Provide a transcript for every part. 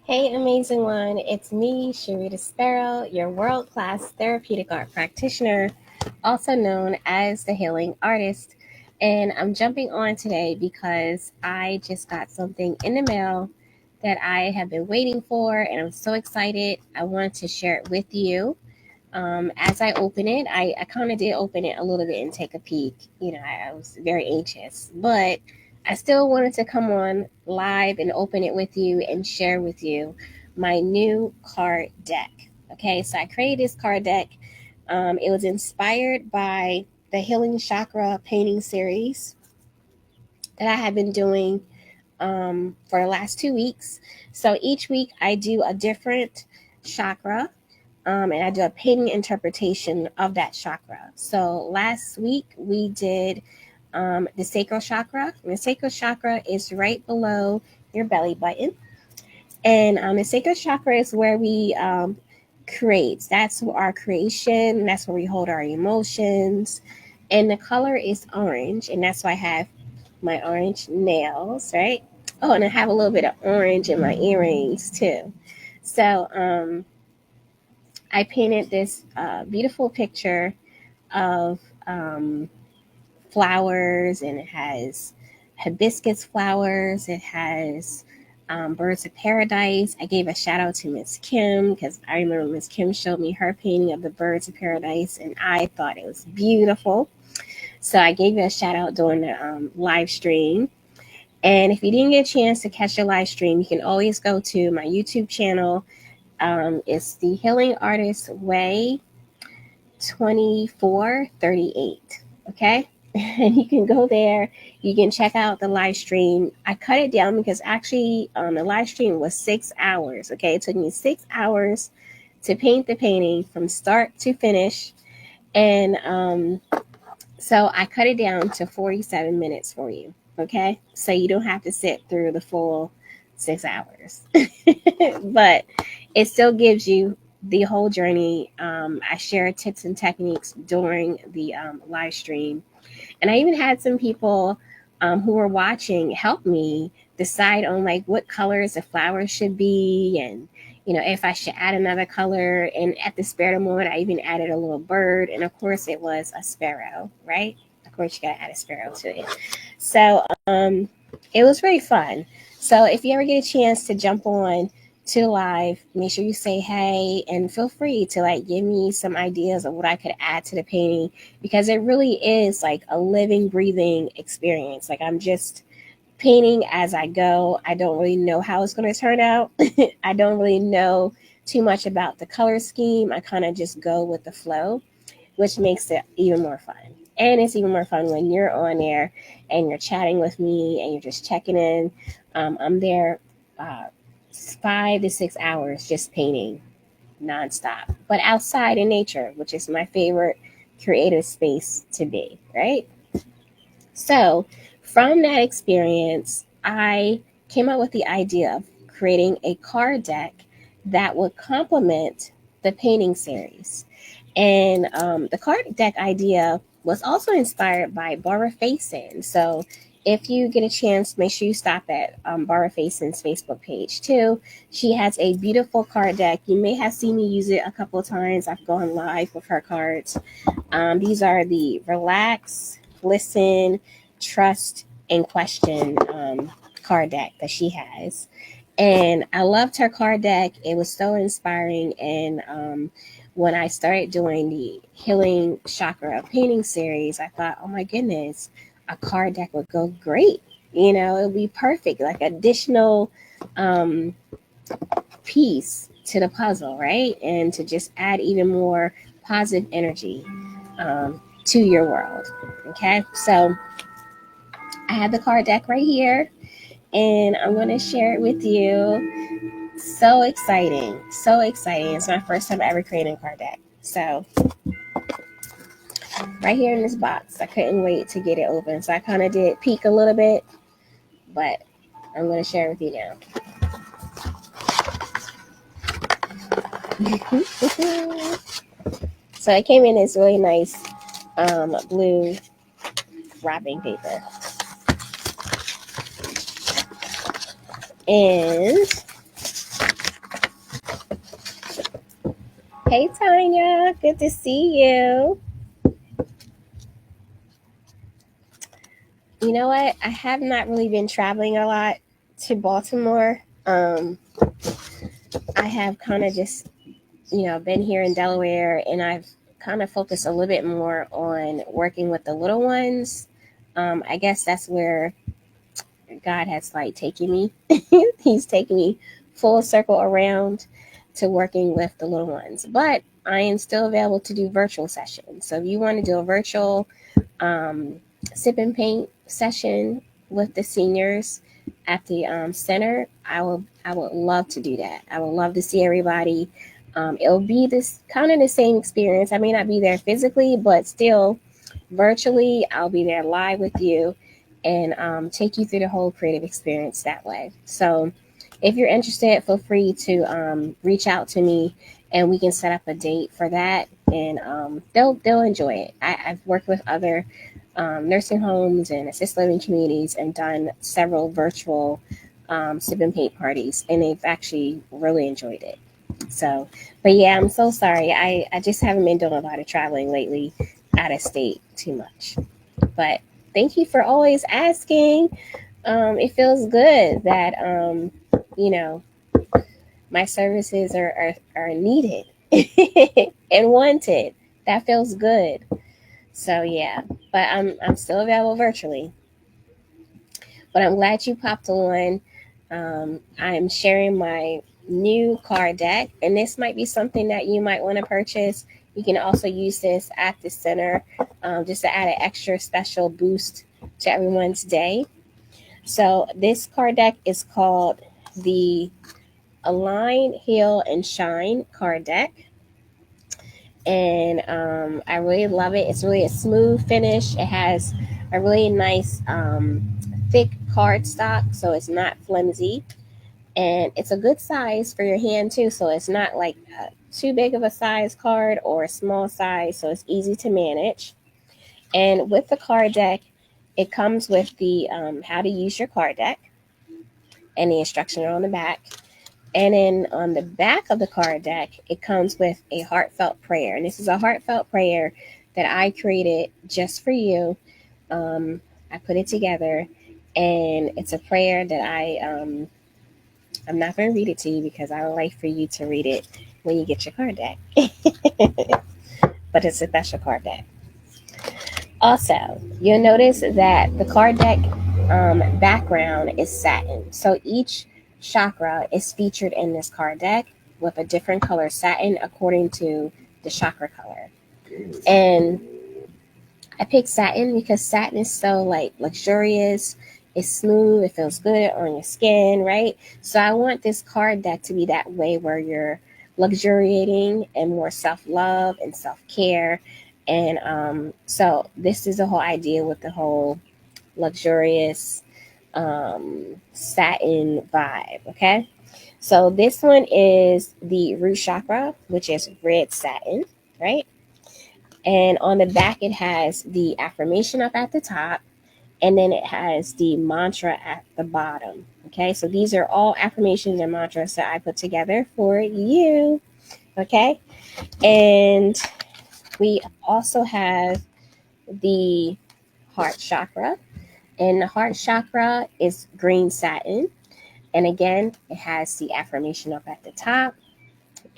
Hey, amazing one. It's me, Sharita Sparrow, your world-class therapeutic art practitioner, also known as the Healing Artist. And I'm jumping on today because I just got something in the mail that I have been waiting for, and I'm so excited. I wanted to share it with you. As I open it, I kind of did open it a little bit and take a peek. I was very anxious, but I still wanted to come on live and open it with you and share with you my new card deck. Okay, so I created this card deck. It was inspired by the Healing Chakra Painting Series that I have been doing for the last 2 weeks. So each week I do a different chakra, and I do a painting interpretation of that chakra. So last week we did the sacral chakra. And the sacral chakra is right below your belly button. And the sacral chakra is where we create. That's our creation. That's where we hold our emotions. And the color is orange. And that's why I have my orange nails, right? Oh, and I have a little bit of orange in my earrings too. So I painted this beautiful picture of flowers, and it has hibiscus flowers. It has birds of paradise. I gave a shout out to Miss Kim because I remember Miss Kim showed me her painting of the birds of paradise, and I thought it was beautiful. So I gave you a shout out during the live stream. And if you didn't get a chance to catch the live stream, you can always go to my YouTube channel. It's the Healing Artist Way 2438. Okay. And you can go there. You can check out the live stream. I cut it down because actually the live stream was 6 hours. Okay. It took me 6 hours to paint the painting from start to finish. And so I cut it down to 47 minutes for you. Okay. So you don't have to sit through the full 6 hours. But it still gives you the whole journey. I share tips and techniques during the live stream. And I even had some people who were watching help me decide on like what colors the flowers should be, and if I should add another color. And at the spare moment, I even added a little bird, and of course it was a sparrow, right? Of course you gotta add a sparrow to it. So it was very fun. So if you ever get a chance to jump on to the live, make sure you say hey, and feel free to like give me some ideas of what I could add to the painting, because it really is like a living, breathing experience. Like I'm just painting as I go. I don't really know how it's going to turn out. I don't really know too much about the color scheme. I kind of just go with the flow, which makes it even more fun. And it's even more fun when you're on there and you're chatting with me and you're just checking in. I'm there 5 to 6 hours just painting nonstop, but outside in nature, which is my favorite creative space to be, right? So from that experience, I came up with the idea of creating a card deck that would complement the painting series. And the card deck idea was also inspired by Barbara Faison. So if you get a chance, make sure you stop at Barbara Faison's Facebook page too. She has a beautiful card deck. You may have seen me use it a couple of times. I've gone live with her cards. These are the Relax, Listen, Trust, and Question card deck that she has. And I loved her card deck. It was so inspiring. And when I started doing the Healing Chakra Painting Series, I thought, oh my goodness, a card deck would go great. It would be perfect, like additional piece to the puzzle, right? And to just add even more positive energy to your world. Okay, so I have the card deck right here, and I'm going to share it with you. So exciting. So exciting. It's my first time ever creating a card deck. So right here in this box, I couldn't wait to get it open. So I kind of did peek a little bit, but I'm going to share it with you now. So it came in this really nice blue wrapping paper. And Hey, Tanya. Good to see you. You know what? I have not really been traveling a lot to Baltimore. I have kind of just, been here in Delaware, and I've kind of focused a little bit more on working with the little ones. I guess that's where God has like taken me. He's taken me full circle around to working with the little ones. But I am still available to do virtual sessions. So if you want to do a virtual sip and paint session with the seniors at the center, I would love to do that. I would love to see everybody. It'll be this kind of the same experience. I may not be there physically, but still virtually, I'll be there live with you and take you through the whole creative experience that way. So if you're interested, feel free to reach out to me and we can set up a date for that. And they'll enjoy it. I've worked with other nursing homes and assisted living communities and done several virtual sip and paint parties, and they've actually really enjoyed it. So, but yeah, I'm so sorry. I just haven't been doing a lot of traveling lately out of state too much. But thank you for always asking. It feels good that, you know, my services are needed and wanted. That feels good. So yeah, but I'm still available virtually. But I'm glad you popped on. I'm sharing my new card deck, and this might be something that you might want to purchase. You can also use this at the center just to add an extra special boost to everyone's day. So, this card deck is called the Align, Heal, and Shine card deck. And I really love it. It's really a smooth finish. It has a really nice thick cardstock, so it's not flimsy, and it's a good size for your hand too. So it's not like too big of a size card or a small size, so it's easy to manage. And with the card deck, it comes with the how to use your card deck and the instruction on the back. And then on the back of the card deck, it comes with a heartfelt prayer. And this is a heartfelt prayer that I created just for you. I put it together, and it's a prayer that I'm not going to read it to you because I would like for you to read it when you get your card deck. But it's a special card deck. Also, you'll notice that the card deck background is satin. So each chakra is featured in this card deck with a different color satin according to the chakra color. And I picked satin because satin is so like luxurious. It's smooth. It feels good on your skin, right? So I want this card deck to be that way where you're luxuriating and more self-love and self-care. And so this is the whole idea with the whole luxurious satin vibe. Okay. So this one is the root chakra, which is red satin, right? And on the back, it has the affirmation up at the top, and then it has the mantra at the bottom. Okay, so these are all affirmations and mantras that I put together for you. Okay, and we also have the heart chakra, and the heart chakra is green satin. And again, it has the affirmation up at the top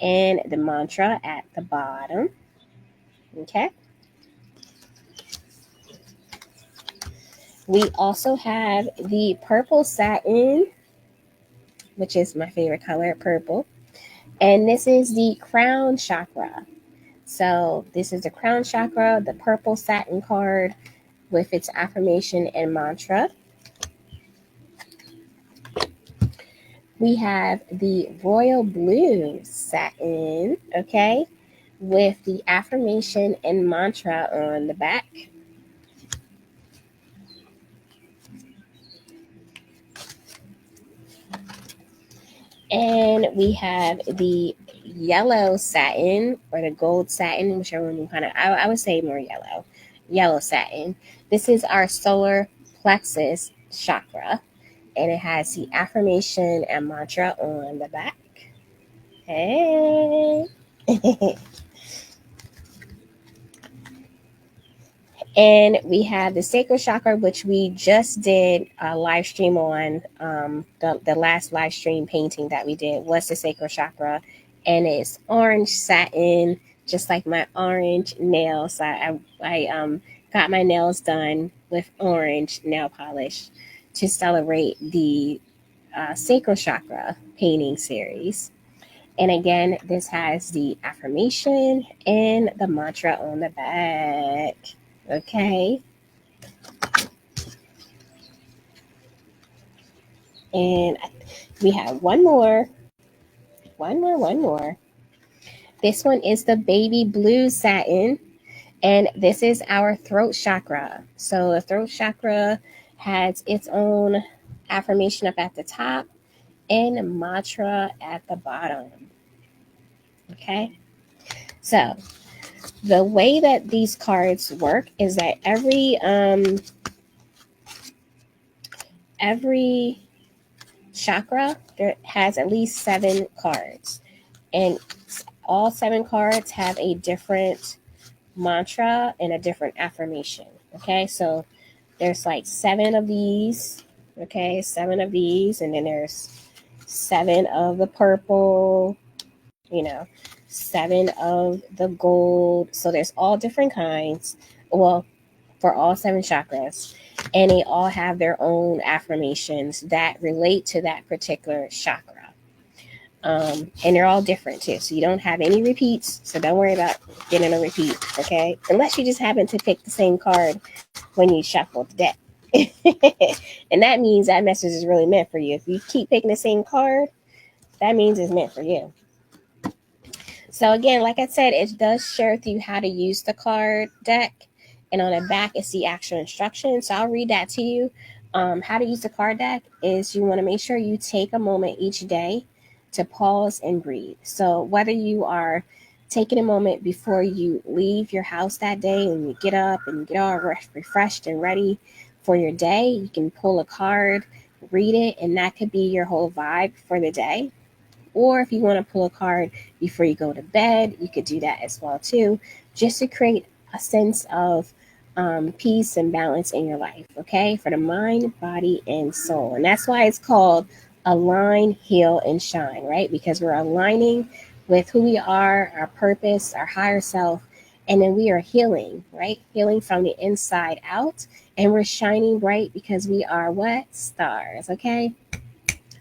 and the mantra at the bottom. Okay. We also have the purple satin, which is my favorite color, purple. And this is the crown chakra. So this is the crown chakra, the purple satin card with its affirmation and mantra. We have the royal blue satin, okay, with the affirmation and mantra on the back. And we have the yellow satin or the gold satin, whichever one you kind of, I would say more yellow satin. This is our solar plexus chakra, and it has the affirmation and mantra on the back. Hey. And we have the sacral chakra, which we just did a live stream on. The last live stream painting that we did was the sacral chakra, and it's orange satin, just like my orange nails. So I got my nails done with orange nail polish to celebrate the sacral chakra painting series. And again, this has the affirmation and the mantra on the back. Okay. And we have one more. This one is the baby blue satin. And this is our throat chakra. So the throat chakra has its own affirmation up at the top and mantra at the bottom. Okay. So the way that these cards work is that every chakra there has at least 7 cards, and all 7 cards have a different mantra and a different affirmation. Okay, so there's like 7 of these. Okay, 7 of these, and then there's 7 of the purple, 7 of the gold. So there's all different kinds. Well, for all 7 chakras, and they all have their own affirmations that relate to that particular chakra. And they're all different too. So you don't have any repeats. So don't worry about getting a repeat, okay? Unless you just happen to pick the same card when you shuffle the deck. And that means that message is really meant for you. If you keep picking the same card, that means it's meant for you. So again, like I said, it does share with you how to use the card deck. And on the back, it's the actual instructions. So I'll read that to you. How to use the card deck is you want to make sure you take a moment each day to pause and breathe. So whether you are taking a moment before you leave your house that day and you get up and get all refreshed and ready for your day, you can pull a card, read it, and that could be your whole vibe for the day. Or if you want to pull a card before you go to bed, you could do that as well too, just to create a sense of peace and balance in your life, okay? For the mind, body, and soul. And that's why it's called Align, Heal, and Shine, right? Because we're aligning with who we are, our purpose, our higher self, and then we are healing, right? Healing from the inside out. And we're shining bright because we are what? Stars, okay?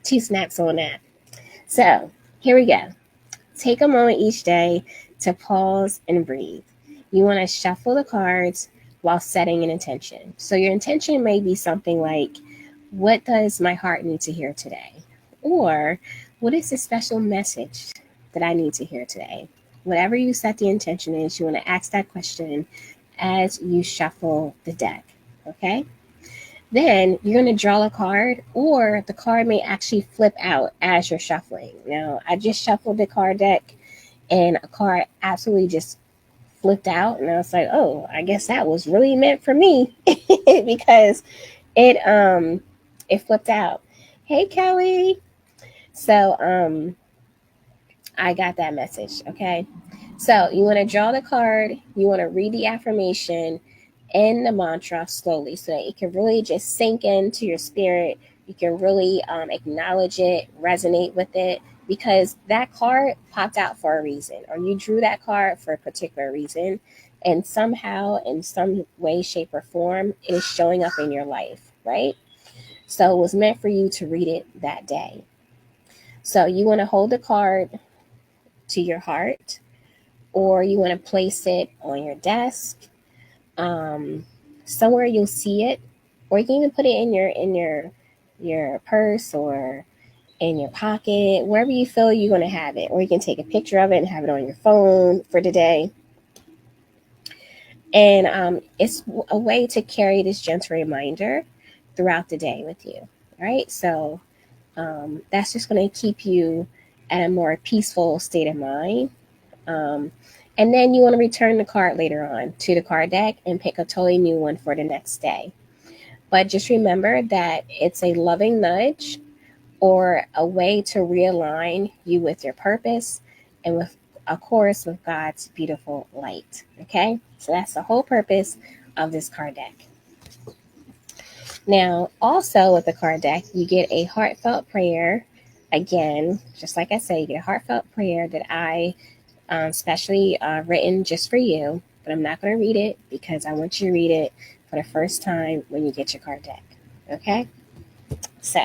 2 snaps on that. So here we go. Take a moment each day to pause and breathe. You want to shuffle the cards while setting an intention. So your intention may be something like, what does my heart need to hear today? Or what is the special message that I need to hear today? Whatever you set the intention is, you want to ask that question as you shuffle the deck. Okay? Then you're going to draw a card, or the card may actually flip out as you're shuffling. Now, I just shuffled the card deck and a card absolutely just flipped out. And I was like, oh, I guess that was really meant for me because it flipped out. Hey, Kelly. So I got that message. Okay. So you want to draw the card, you want to read the affirmation and the mantra slowly so that it can really just sink into your spirit. You can really acknowledge it, resonate with it, because that card popped out for a reason, or you drew that card for a particular reason. And somehow, in some way, shape, or form, it is showing up in your life, right? So it was meant for you to read it that day. So you want to hold the card to your heart, or you want to place it on your desk, somewhere you'll see it, or you can even put it in your purse or in your pocket, wherever you feel you're going to have it. Or you can take a picture of it and have it on your phone for the day. And it's a way to carry this gentle reminder throughout the day with you, right? So that's just going to keep you at a more peaceful state of mind. And then you want to return the card later on to the card deck and pick a totally new one for the next day. But just remember that it's a loving nudge or a way to realign you with your purpose and with a course with God's beautiful light. Okay, so that's the whole purpose of this card deck. Now, also with the card deck, you get a heartfelt prayer. Again, just like I said, you get a heartfelt prayer that I specially written just for you, but I'm not going to read it because I want you to read it for the first time when you get your card deck. Okay? So,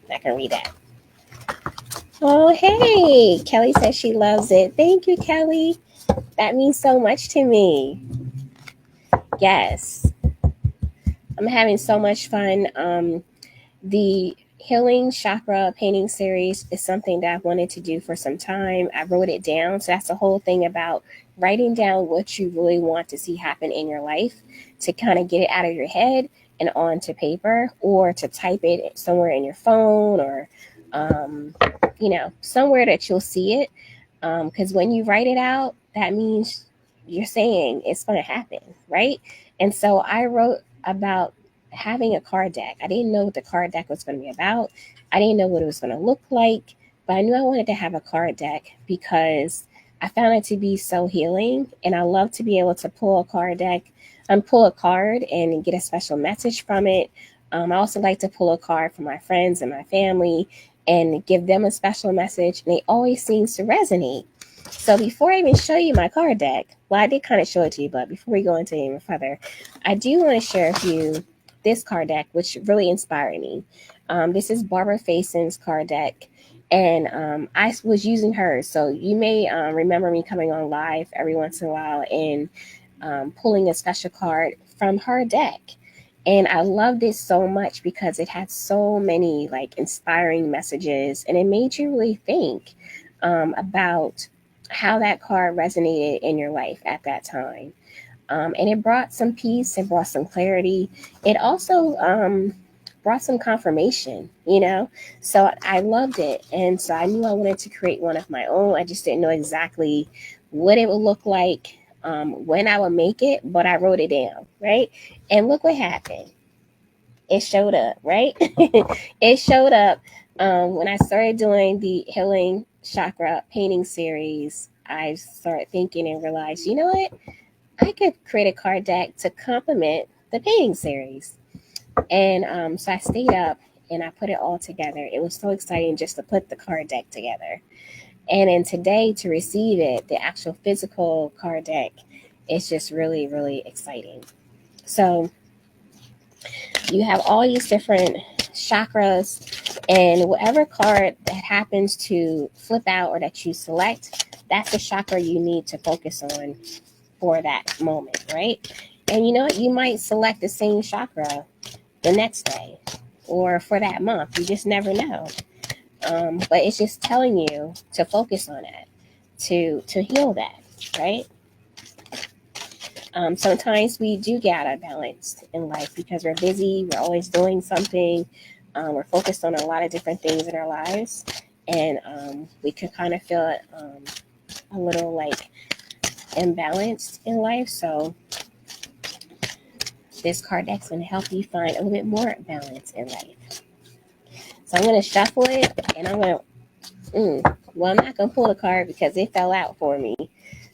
not going to read that. Oh, hey! Kelly says she loves it. Thank you, Kelly. That means so much to me. Yes. I'm having so much fun. The Healing Chakra Painting Series is something that I've wanted to do for some time. I wrote it down. So that's the whole thing about writing down what you really want to see happen in your life, to kind of get it out of your head and onto paper, or to type it somewhere in your phone, or somewhere that you'll see it. Because when you write it out, that means you're saying it's going to happen, right? And so I wrote about having a card deck. I didn't know what the card deck was going to be about. I didn't know what it was going to look like, but I knew I wanted to have a card deck because I found it to be so healing, and I love to be able to pull a card deck and pull a card and get a special message from it. I also like to pull a card for my friends and my family and give them a special message, and they always seem to resonate. So before I even show you my card deck, well, I did kind of show it to you, but before we go into even further, I do want to share with you this card deck, which really inspired me. This is Barbara Faison's card deck, and I was using hers. So you may remember me coming on live every once in a while and pulling a special card from her deck. And I loved it so much because it had so many like inspiring messages, and it made you really think about how that card resonated in your life at that time. And it brought some peace, it brought some clarity. It also brought some confirmation, So I loved it. And so I knew I wanted to create one of my own. I just didn't know exactly what it would look like, when I would make it, but I wrote it down, right? And look what happened. It showed up, right? It showed up when I started doing the Healing Chakra Painting Series. I started thinking and realized, you know what? I could create a card deck to complement the painting series. And so I stayed up and I put it all together. It was so exciting just to put the card deck together. And then today to receive it, the actual physical card deck, it's just really, really exciting. So you have all these different chakras, and whatever card that happens to flip out or that you select, that's the chakra you need to focus on for that moment, right? And you know what? You might select the same chakra the next day or for that month. You just never know. But it's just telling you to focus on it, to heal that, right? Sometimes we do get out of balance in life because we're busy. We're always doing something. We're focused on a lot of different things in our lives, and we can kind of feel a little like imbalanced in life. So this card deck's going to help you find a little bit more balance in life. So I'm going to shuffle it, and I'm going to, well, I'm not going to pull a card because it fell out for me.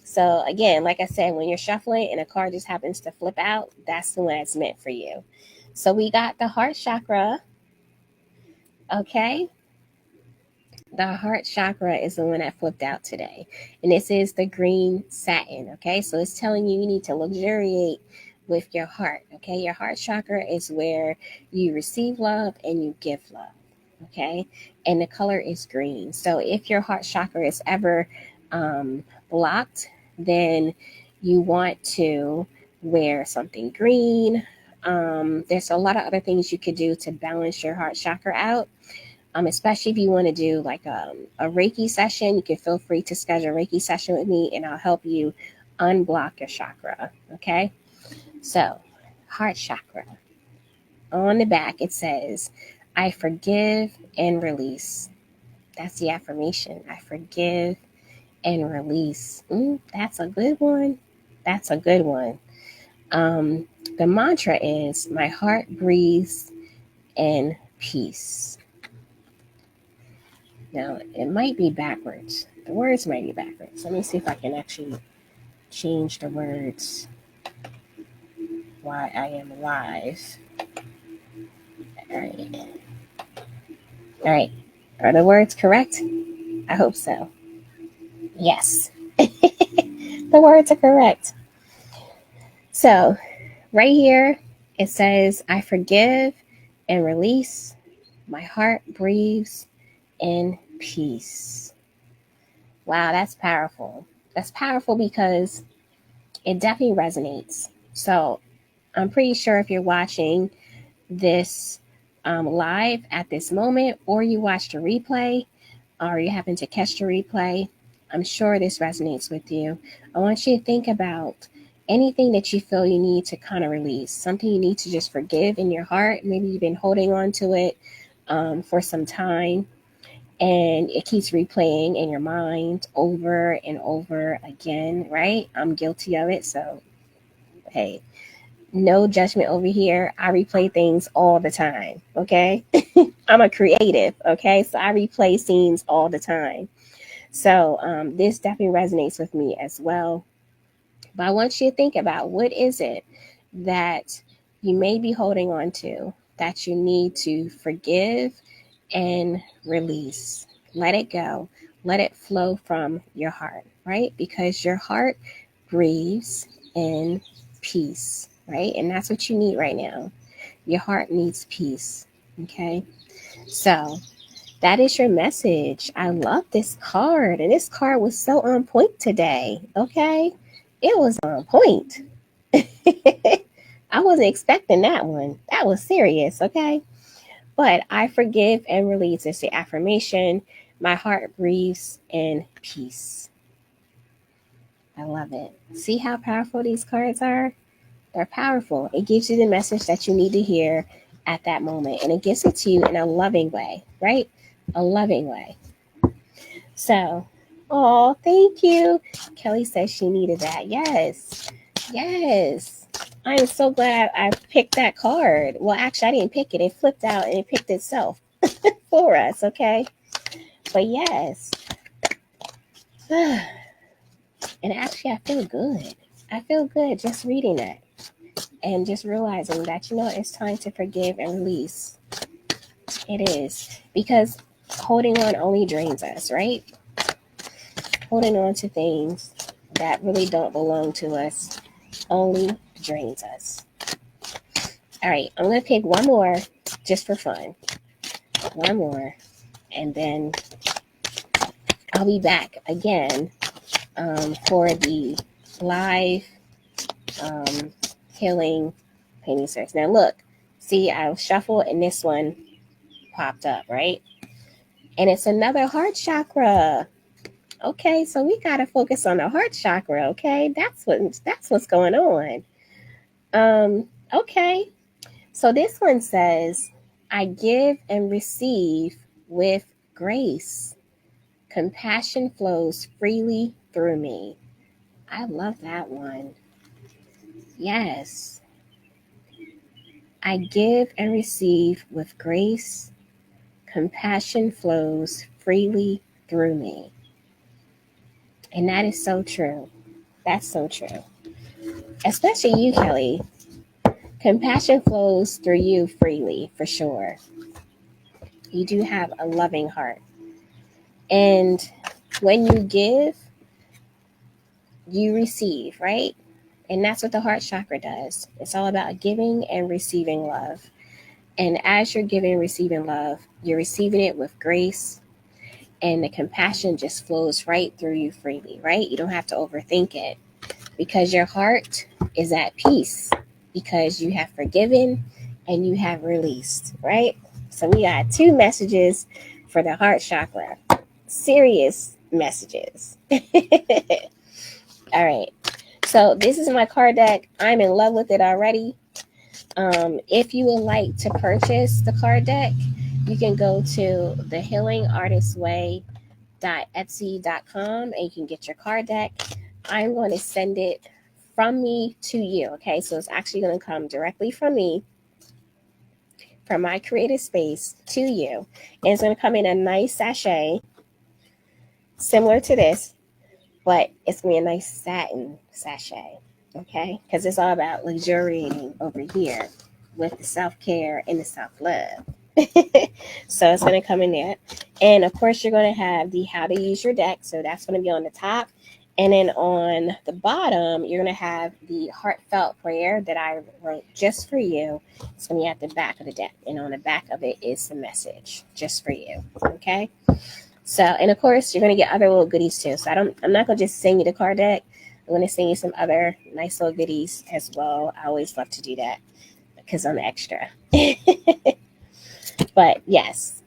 So again, like I said, when you're shuffling and a card just happens to flip out, that's the one that's meant for you. So we got the heart chakra. Okay. The heart chakra is the one that flipped out today. And this is the green satin. Okay. So it's telling you need to luxuriate with your heart. Okay. Your heart chakra is where you receive love and you give love. Okay. And the color is green. So if your heart chakra is ever blocked, then you want to wear something green. There's a lot of other things you could do to balance your heart chakra out. Especially if you want to do like a Reiki session, you can feel free to schedule a Reiki session with me and I'll help you unblock your chakra. Okay. So heart chakra. On the back, it says, I forgive and release. That's the affirmation. I forgive and release. That's a good one. That's a good one. The mantra is, my heart breathes in peace. Now, it might be backwards. The words might be backwards. Let me see if I can actually change the words. Why I am alive. All right. All right. Are the words correct? I hope so. Yes. The words are correct. So, right here, it says, I forgive and release. My heart breathes in peace. Wow, that's powerful. That's powerful because it definitely resonates. So, I'm pretty sure if you're watching this live at this moment, or you watched a replay, or you happen to catch the replay, I'm sure this resonates with you. I want you to think about anything that you feel you need to kind of release, something you need to just forgive in your heart. Maybe you've been holding on to it for some time, and it keeps replaying in your mind over and over again, right? I'm guilty of it. So, hey, no judgment over here. I replay things all the time, okay? I'm a creative, okay? So I replay scenes all the time. So this definitely resonates with me as well. But I want you to think about, what is it that you may be holding on to that you need to forgive and release. Let it go. Let it flow from your heart, right? Because your heart breathes in peace, right? And that's what you need right now. Your heart needs peace, okay? So that is your message. I love this card. And this card was so on point today, okay? It was on point. I wasn't expecting that one. That was serious, okay? But I forgive and release. It's the affirmation. My heart breathes in peace. I love it. See how powerful these cards are? They're powerful. It gives you the message that you need to hear at that moment. And it gives it to you in a loving way, right? A loving way. So, oh, thank you. Kelly says she needed that. Yes. Yes. I'm so glad I picked that card. Well, actually, I didn't pick it. It flipped out and it picked itself for us, okay? But yes. And actually, I feel good. I feel good just reading that and just realizing that, it's time to forgive and release. It is. Because holding on only drains us, right? Holding on to things that really don't belong to us only drains us. All right, I'm going to pick one more just for fun. One more. And then I'll be back again for the live healing painting series. Now look, see, I shuffled and this one popped up, right? And it's another heart chakra. Okay, so we gotta focus on the heart chakra. Okay, that's what's going on. Okay, so this one says, I give and receive with grace. Compassion flows freely through me. I love that one. Yes. I give and receive with grace. Compassion flows freely through me. And that is so true. That's so true. Especially you, Kelly. Compassion flows through you freely, for sure. You do have a loving heart. And when you give, you receive, right? And that's what the heart chakra does. It's all about giving and receiving love. And as you're giving and receiving love, you're receiving it with grace, and the compassion just flows right through you freely, right? You don't have to overthink it because your heart is at peace because you have forgiven and you have released, right? So we got two messages for the heart chakra. Serious messages. All right. So this is my card deck. I'm in love with it already. If you would like to purchase the card deck, you can go to the healingartistway.etsy.com and you can get your card deck. I'm going to send it from me to you. Okay, so it's actually going to come directly from me, from my creative space to you. And it's going to come in a nice sachet. similar to this, but it's going to be a nice satin sachet, okay? Because it's all about luxuriating over here with the self-care and the self-love. So it's going to come in there. And of course, you're going to have the how to use your deck. So that's going to be on the top. And then on the bottom, you're going to have the heartfelt prayer that I wrote just for you. It's going to be at the back of the deck. And on the back of it is the message just for you. Okay. So, and of course, you're going to get other little goodies too. So I'm not going to just send you the card deck. I'm going to send you some other nice little goodies as well. I always love to do that because I'm extra. But yes.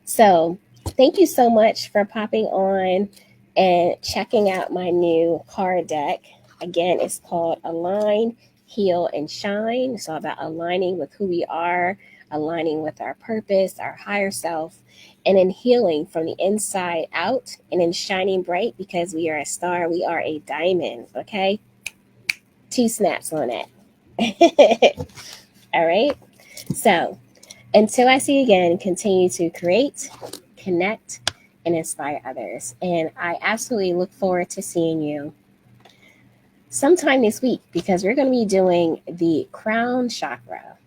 So thank you so much for popping on and checking out my new card deck. Again, it's called Align, Heal, and Shine. It's all about aligning with who we are, aligning with our purpose, our higher self, and then healing from the inside out, and then shining bright because we are a star, we are a diamond. Okay, 2 snaps on that. All right. So until I see you again, continue to create, connect, and inspire others. And I absolutely look forward to seeing you sometime this week because we're going to be doing the crown chakra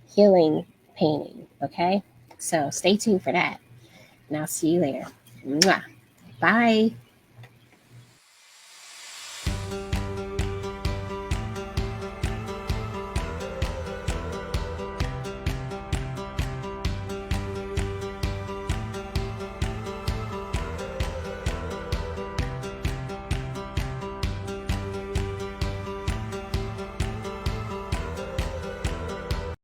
healing painting. Okay. So stay tuned for that. And I'll see you later. Mwah. Bye.